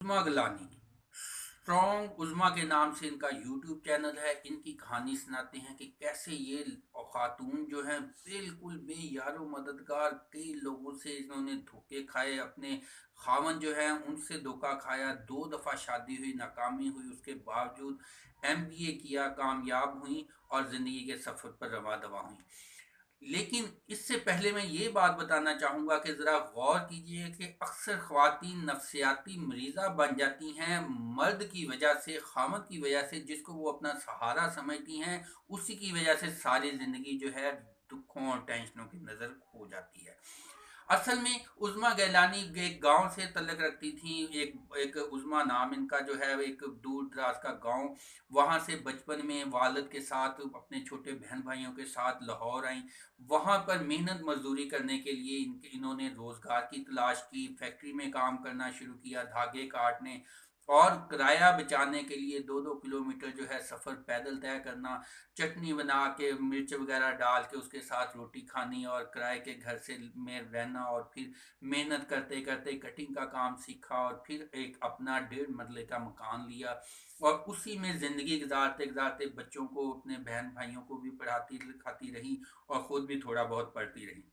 उज़्मा Gilani strong उज़्मा के नाम से इनका यूट्यूब चैनल है। इनकी कहानी सुनाते हैं कि कैसे ये खातून जो हैं बिल्कुल बेयारो मददगार, कई लोगों से इन्होंने धोखे खाए, अपने खामन जो है उनसे धोखा खाया, 2 दफ़ा शादी हुई, नाकामी हुई, उसके बावजूद एमबीए किया, कामयाब हुई और ज़िंदगी के सफ़र पर रवा दवा हुई। लेकिन इससे पहले मैं ये बात बताना चाहूँगा कि ज़रा गौर कीजिए कि अक्सर ख़वातीन नफ़सियाती मरीज़ा बन जाती हैं मर्द की वजह से, ख़ामद की वजह से, जिसको वो अपना सहारा समझती हैं। उसी की वजह से सारी ज़िंदगी जो है दुखों और टेंशनों की नज़र खो जाती है। असल में उज़्मा गैलानी एक गांव से तल्लक रखती थी। एक एक उज़्मा नाम इनका जो है, एक दूर दराज का गांव। वहां से बचपन में वालिद के साथ अपने छोटे बहन भाइयों के साथ लाहौर आई। वहां पर मेहनत मजदूरी करने के लिए इन्होंने रोजगार की तलाश की, फैक्ट्री में काम करना शुरू किया, धागे काटने और किराया बचाने के लिए 2-2 किलोमीटर जो है सफ़र पैदल तय करना, चटनी बना के मिर्च वगैरह डाल के उसके साथ रोटी खानी और किराए के घर से में रहना, और फिर मेहनत करते करते कटिंग का काम सीखा और फिर एक अपना 1.5 मरले का मकान लिया और उसी में ज़िंदगी गुजारते गुजारते बच्चों को, अपने बहन भाइयों को भी पढ़ाती लिखाती रही और ख़ुद भी थोड़ा बहुत पढ़ती रही।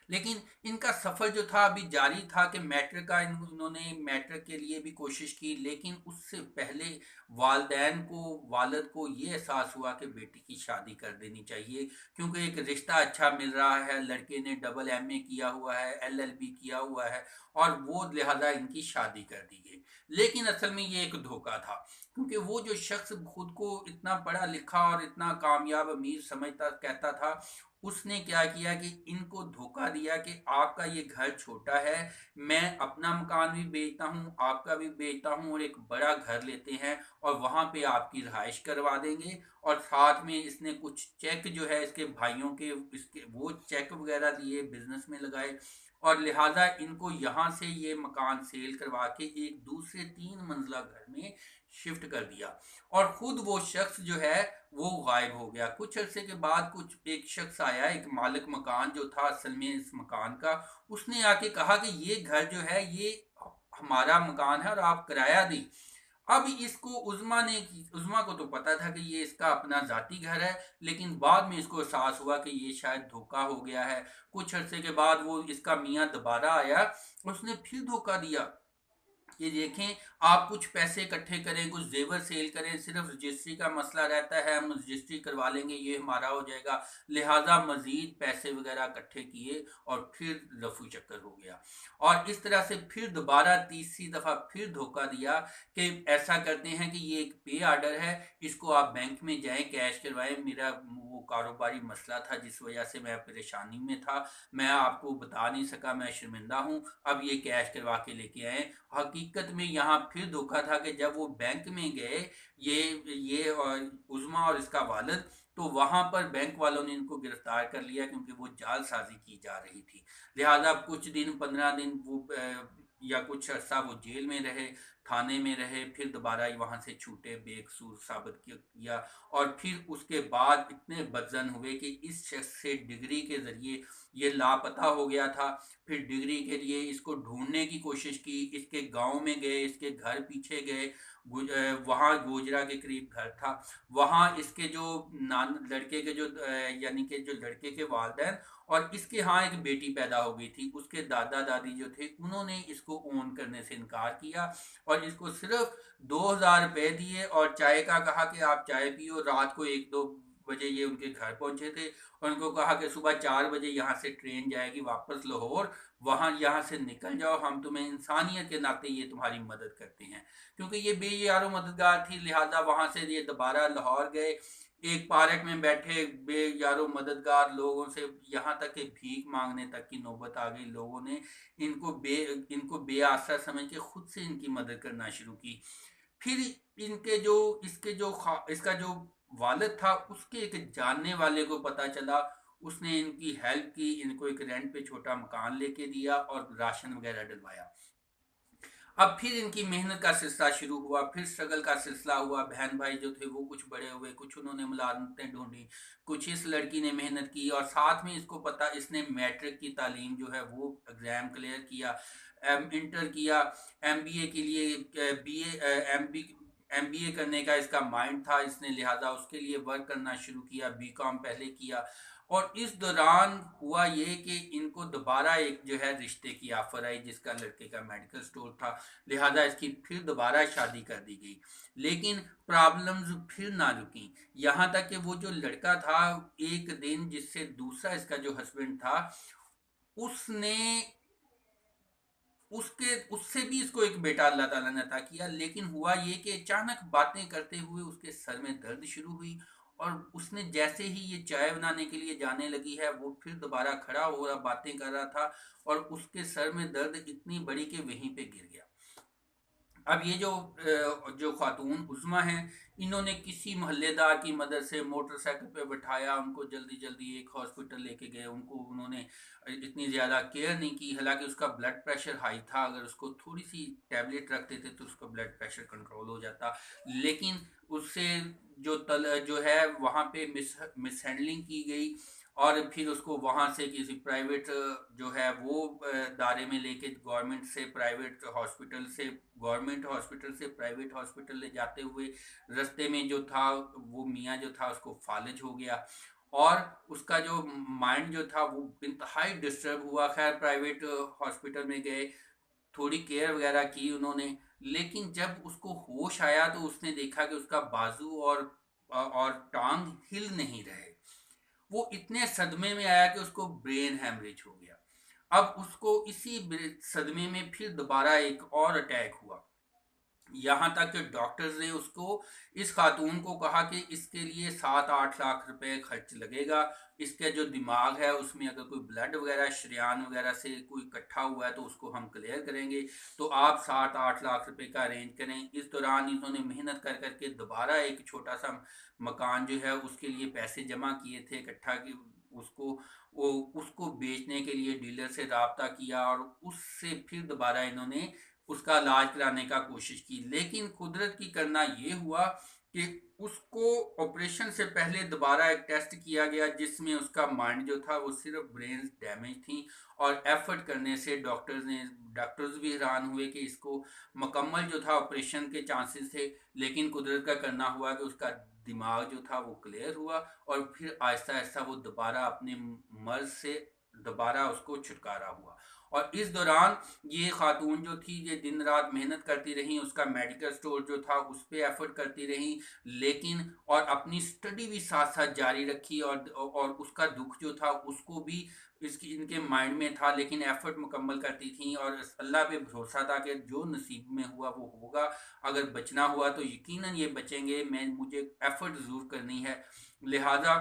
लेकिन इनका सफ़र जो था अभी जारी था कि मैट्रिक का इन्होंने मैट्रिक के लिए भी कोशिश की, लेकिन उससे पहले वालदैन को, वालिद को ये एहसास हुआ कि बेटी की शादी कर देनी चाहिए, क्योंकि एक रिश्ता अच्छा मिल रहा है, लड़के ने डबल एमए किया हुआ है, एलएलबी किया हुआ है, और वो लिहाजा इनकी शादी कर दी गई। लेकिन असल में ये एक धोखा था, क्योंकि वो जो शख्स खुद को इतना पढ़ा लिखा और इतना कामयाब अमीर समझता कहता था, उसने क्या किया कि इनको धोखा दिया कि आपका ये घर छोटा है, मैं अपना मकान भी बेचता हूँ, आपका भी बेचता हूँ और एक बड़ा घर लेते हैं और वहाँ पे आपकी रिहाइश करवा देंगे। और साथ में इसने कुछ चेक जो है इसके भाइयों के, इसके वो चेक वगैरह दिए, बिजनेस में लगाए, और लिहाजा इनको यहाँ से ये मकान सेल करवा के एक दूसरे 3 मंजिला घर में शिफ्ट कर दिया। और खुद वो शख्स जो है वो गायब हो गया। कुछ अरसे के बाद कुछ एक शख्स आया, एक मालिक मकान जो था असल में इस मकान का, उसने आके कहा कि ये घर जो है ये हमारा मकान है और आप किराया दी। अब इसको उज़्मा को तो पता था कि ये इसका अपना ज़ाती घर है, लेकिन बाद में इसको एहसास हुआ कि ये शायद धोखा हो गया है। कुछ अरसे के बाद वो इसका मियाँ दोबारा आया, उसने फिर धोखा दिया कि देखें, आप कुछ पैसे इकट्ठे करें, कुछ जेवर सेल करें, सिर्फ रजिस्ट्री का मसला रहता है, हम रजिस्ट्री करवा लेंगे, ये हमारा हो जाएगा। लिहाजा मजीद पैसे वगैरह इकट्ठे किए और फिर रफू चक्कर हो गया। और इस तरह से फिर दोबारा तीसरी दफ़ा फिर धोखा दिया कि ऐसा करते हैं कि ये एक पे आर्डर है, इसको आप बैंक में जाएं, कैश करवाएं, मेरा वो कारोबारी मसला था जिस वजह से मैं परेशानी में था, मैं आपको बता नहीं सका, मैं शर्मिंदा हूँ, अब ये कैश करवा के लेके आए। हकीकत में यहाँ फिर धोखा था कि जब वो बैंक में गए, ये और उज़्मा और इसका वालिद, तो वहाँ पर बैंक वालों ने इनको गिरफ्तार कर लिया, क्योंकि वो जालसाजी की जा रही थी। लिहाजा कुछ दिन, 15 दिन वो या कुछ अर्सा वो जेल में रहे, थाने में रहे, फिर दोबारा वहाँ से छूटे, बेकसूर साबित किया। और फिर उसके बाद इतने बदजन हुए कि इस शख्स से डिग्री के ज़रिए ये लापता हो गया था। फिर डिग्री के लिए इसको ढूंढने की कोशिश की, इसके गांव में गए, इसके घर पीछे गए, वहाँ गोजरा के करीब घर था, वहाँ इसके जो नान लड़के के जो यानी कि जो लड़के के वालिदैन और इसके यहाँ एक बेटी पैदा हो गई थी, उसके दादा दादी जो थे उन्होंने इसको ओन करने से इनकार किया और इसको सिर्फ 2,000 रुपये दिए और चाय का कहा कि आप चाय पियो। रात को 1-2 बजे ये उनके घर पहुंचे थे और उनको कहा कि सुबह 4 बजे यहाँ से ट्रेन जाएगी वापस लाहौर, वहाँ यहाँ से निकल जाओ, हम तुम्हें इंसानियत के नाते ये तुम्हारी मदद करते हैं। क्योंकि ये बेयारो मददगार थी, लिहाजा वहाँ से ये दोबारा लाहौर गए। एक पार्क में बैठे बेयारो मददगार लोगों से, यहाँ तक कि भीख मांगने तक की नौबत आ गई। लोगों ने इनको बेआसरा समझ के खुद से इनकी मदद करना शुरू की। फिर इनके जो इसका जो वालिद था, उसके एक जानने वाले को पता चला, उसने इनकी हेल्प की, इनको एक रेंट पे छोटा मकान लेके दिया और राशन वगैरह डलवाया। अब फिर इनकी मेहनत का सिलसिला शुरू हुआ, फिर स्ट्रगल का सिलसिला हुआ। बहन भाई जो थे वो कुछ बड़े हुए, कुछ उन्होंने मुलाजमतें ढूंढी, कुछ इस लड़की ने मेहनत की, और साथ में इसको पता, इसने मैट्रिक की तालीम जो है वो एग्ज़ाम क्लियर किया, इंटर किया, एमबीए के लिए बीए एमबीए करने का इसका माइंड था, इसने लिहाजा उसके लिए वर्क करना शुरू किया, बीकॉम पहले किया। और इस दौरान हुआ ये कि इनको दोबारा एक जो है रिश्ते की ऑफर आई, जिसका लड़के का मेडिकल स्टोर था, लिहाजा इसकी फिर दोबारा शादी कर दी गई। लेकिन प्रॉब्लम्स फिर ना रुकी, यहाँ तक कि वो जो लड़का था, एक दिन जिससे दूसरा इसका जो हस्बैंड था, उसने उसके उससे भी इसको एक बेटा अल्लाह ताला ने अता किया। लेकिन हुआ ये कि अचानक बातें करते हुए उसके सर में दर्द शुरू हुई, और उसने जैसे ही ये चाय बनाने के लिए जाने लगी है, वो फिर दोबारा खड़ा हो रहा, बातें कर रहा था, और उसके सर में दर्द इतनी बड़ी कि वहीं पे गिर गया। अब ये जो खातून उज़्मा हैं, इन्होंने किसी मोहल्लेदार की मदद से मोटरसाइकिल पे बिठाया, उनको जल्दी जल्दी एक हॉस्पिटल लेके गए। उनको उन्होंने इतनी ज़्यादा केयर नहीं की, हालांकि उसका ब्लड प्रेशर हाई था, अगर उसको थोड़ी सी टैबलेट रखते थे तो उसका ब्लड प्रेशर कंट्रोल हो जाता। लेकिन उससे जो है वहाँ पे मिस हैंडलिंग की गई, और फिर उसको वहाँ से किसी प्राइवेट जो है वो दायरे में लेके गवर्नमेंट से प्राइवेट हॉस्पिटल से गवर्नमेंट हॉस्पिटल से प्राइवेट हॉस्पिटल ले जाते हुए, रास्ते में जो था वो मियाँ जो था उसको फालिज हो गया, और उसका जो माइंड जो था वो इंतहाई डिस्टर्ब हुआ। खैर प्राइवेट हॉस्पिटल में गए, थोड़ी केयर वगैरह की उन्होंने, लेकिन जब उसको होश आया तो उसने देखा कि उसका बाजू और टांग हिल नहीं रहे। वो इतने सदमे में आया कि उसको ब्रेन हैमरेज हो गया। अब उसको इसी सदमे में फिर दोबारा एक और अटैक हुआ, यहाँ तक कि डॉक्टर्स ने उसको, इस खातून को कहा कि इसके लिए 7-8 लाख रुपए खर्च लगेगा। इसका जो दिमाग है उसमें अगर कोई ब्लड वगैरह शरियान वगैरह से कोई इकट्ठा हुआ है तो उसको हम क्लियर करेंगे, तो आप 7-8 लाख रुपए का अरेंज करें। इस दौरान इन्होंने मेहनत कर करके दोबारा एक छोटा सा मकान जो है उसके लिए पैसे जमा किए थे इकट्ठा की, उसको वो उसको बेचने के लिए डीलर से रब्ता किया, और उससे फिर दोबारा इन्होंने उसका इलाज कराने का कोशिश की। लेकिन कुदरत की करना ये हुआ कि उसको ऑपरेशन से पहले दोबारा एक टेस्ट किया गया, जिसमें उसका माइंड जो था वो सिर्फ ब्रेन डैमेज थी, और एफर्ट करने से डॉक्टर्स भी हैरान हुए कि इसको मुकम्मल जो था ऑपरेशन के चांसेस थे। लेकिन कुदरत का करना हुआ कि उसका दिमाग जो था वो क्लियर हुआ, और फिर आहिस्ता आहिस्ता वो दोबारा अपने मर्ज से दोबारा उसको छुटकारा हुआ। और इस दौरान ये खातून जो थी ये दिन रात मेहनत करती रही, उसका मेडिकल स्टोर जो था उस पर एफर्ट करती रही, लेकिन और अपनी स्टडी भी साथ साथ जारी रखी, और उसका दुख जो था उसको भी इसकी इनके माइंड में था, लेकिन एफर्ट मुकम्मल करती थी, और अल्लाह पे भरोसा था कि जो नसीब में हुआ वो होगा। अगर बचना हुआ तो यकीनन ये बचेंगे, मुझे एफर्ट ज़रूर करनी है। लिहाजा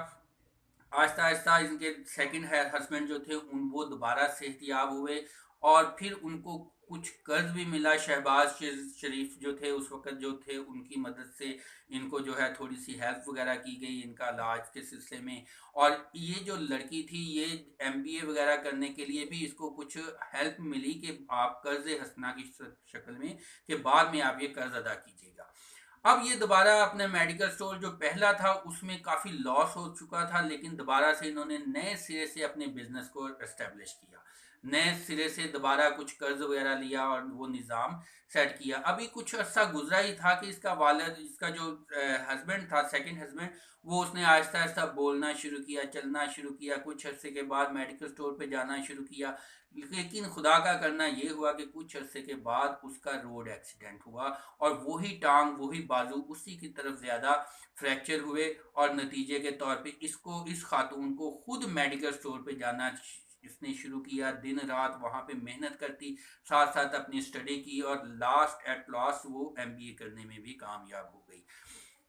आहिस्ता आहिस्ता इनके सेकंड हस्बैंड जो थे उन वो दोबारा सेहतियाब हुए, और फिर उनको कुछ कर्ज भी मिला। शहबाज शरीफ जो थे उस वक्त जो थे, उनकी मदद से इनको जो है थोड़ी सी हेल्प वगैरह की गई इनका इलाज के सिलसिले में। और ये जो लड़की थी ये एमबीए वगैरह करने के लिए भी इसको कुछ हेल्प मिली कि आप कर्ज हसना की शक्ल में, कि बाद में आप ये कर्ज अदा कीजिएगा। अब ये दोबारा अपने मेडिकल स्टोर जो पहला था उसमें काफ़ी लॉस हो चुका था, लेकिन दोबारा से इन्होंने नए सिरे से अपने बिजनेस को एस्टेब्लिश किया, नए सिरे से दोबारा कुछ कर्ज वगैरह लिया और वो निज़ाम सेट किया। अभी कुछ अर्सा गुजरा ही था कि इसका वालिद, इसका जो हस्बैंड था, सेकंड हस्बैंड, वो उसने आहिस्ता आहिस्ता बोलना शुरू किया, चलना शुरू किया, कुछ अरसे के बाद मेडिकल स्टोर पे जाना शुरू किया। लेकिन खुदा का करना ये हुआ कि कुछ अरसे के बाद उसका रोड एक्सीडेंट हुआ, और वही टांग वही बाजू उसी की तरफ ज़्यादा फ्रैक्चर हुए, और नतीजे के तौर पे इस खातून को खुद मेडिकल स्टोर पे जाना इसने शुरू किया, दिन रात वहाँ पे मेहनत करती, साथ साथ अपनी स्टडी की, और लास्ट एट लास्ट वो एमबीए करने में भी कामयाब हो गई।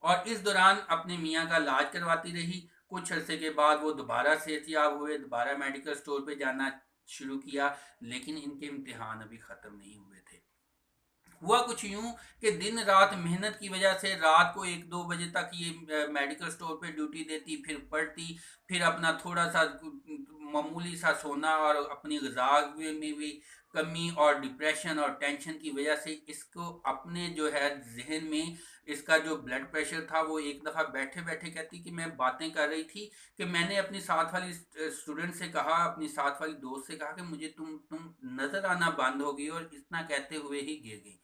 और इस दौरान अपने मियाँ का इलाज करवाती रही। कुछ अरसे के बाद वो दोबारा सेहतियाब हुए, दोबारा मेडिकल स्टोर पे जाना शुरू किया, लेकिन इनके इम्तिहान अभी ख़त्म नहीं हुए थे। हुआ कुछ यूं कि दिन रात मेहनत की वजह से रात को 1-2 बजे तक ये मेडिकल स्टोर पे ड्यूटी देती, फिर पढ़ती, फिर अपना थोड़ा सा मामूली सा सोना, और अपनी गज़ा में भी कमी और डिप्रेशन और टेंशन की वजह से इसको अपने जो है जहन में इसका जो ब्लड प्रेशर था वो एक दफ़ा बैठे बैठे कहती कि मैं बातें कर रही थी कि मैंने अपनी साथ वाली स्टूडेंट से कहा, अपनी साथ वाली दोस्त से कहा कि मुझे तुम नज़र आना बंद हो गई, और इतना कहते हुए ही गिर गई।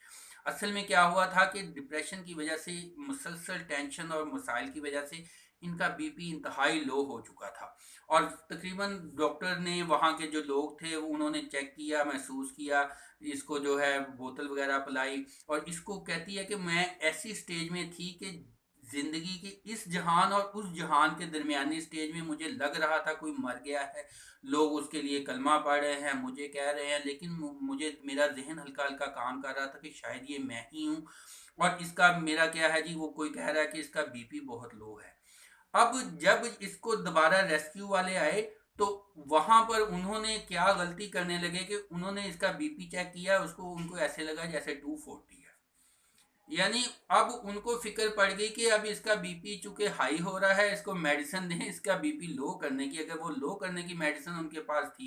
असल में क्या हुआ था कि डिप्रेशन की वजह से, मुसलसल टेंशन और मसाइल की वजह से इनका बीपी इंतहाई लो हो चुका था। और तकरीबन डॉक्टर ने, वहाँ के जो लोग थे वो उन्होंने चेक किया, महसूस किया, इसको जो है बोतल वगैरह पिलाई, और इसको कहती है कि मैं ऐसी स्टेज में थी कि ज़िंदगी के इस जहान और उस जहान के दरमियानी स्टेज में मुझे लग रहा था कोई मर गया है, लोग उसके लिए कलमा पढ़ रहे हैं, मुझे कह रहे हैं, लेकिन मुझे, मेरा जहन हल्का हल्का काम कर रहा था कि शायद ये मैं ही हूँ। और इसका मेरा क्या है जी, वो कोई कह रहा है कि इसका बीपी बहुत लो है। अब जब इसको दोबारा रेस्क्यू वाले आए, तो वहां पर उन्होंने क्या गलती करने लगे कि उन्होंने इसका बीपी चेक किया, उसको उनको ऐसे लगा जैसे 240 है। यानी अब उनको फिक्र पड़ गई कि अब इसका बीपी चूंकि हाई हो रहा है, इसको मेडिसिन दें इसका बीपी लो करने की। अगर वो लो करने की मेडिसिन उनके पास थी